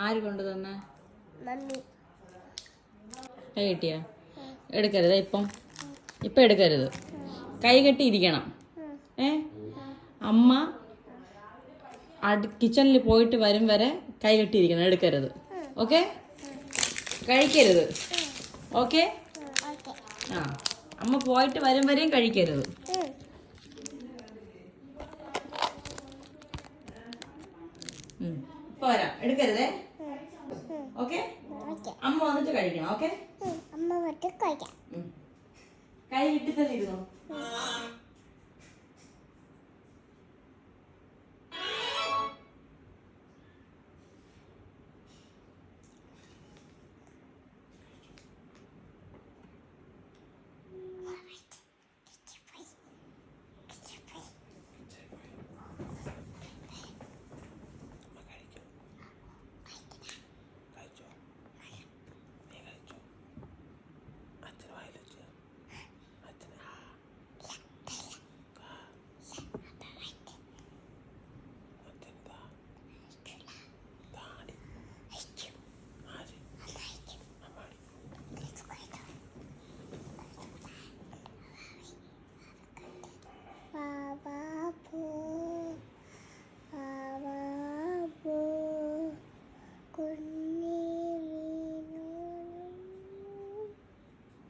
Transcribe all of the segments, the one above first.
ആര് കൊണ്ടു തന്ന? കൈ കെട്ടിയാ? എടുക്കരുത് ഇപ്പം എടുക്കരുത്. കൈ കെട്ടിയിരിക്കണം. അമ്മ കിച്ചണിൽ പോയിട്ട് വരും വരെ കൈ കെട്ടിയിരിക്കണം. എടുക്കരുത്. ഓക്കെ? കഴിക്കരുത്. ഓക്കെ? ആ, അമ്മ പോയിട്ട് വരും വരെയും കഴിക്കരുത്. പോരാ, എടുക്കരുതേ. ഓക്കെ? അമ്മ വന്നിട്ട് കഴിക്കണം. ഓക്കെ? കൈ കിട്ടി തന്നെ ഇരുന്നോ.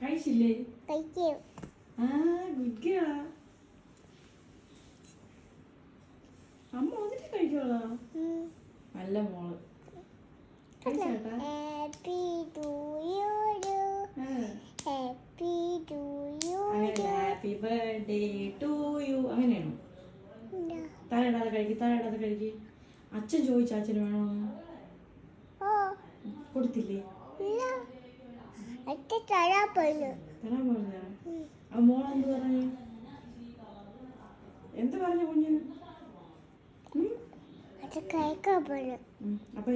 കഴിച്ചില്ലേ? അമ്മ വന്നിട്ട് കഴിച്ചോളാ. നല്ല മോള്. Happy birthday to you. അങ്ങനെയാണോ? തലയിടാതെ കഴിക്ക്. അച്ഛൻ ചോദിച്ച അച്ഛന് വേണോന്ന് കൊടുത്തില്ലേ? തരാൻ പറഞ്ഞ. മോളെന്ത് പറഞ്ഞു? എന്ത് പറഞ്ഞു കുഞ്ഞിന്? അപ്പൊ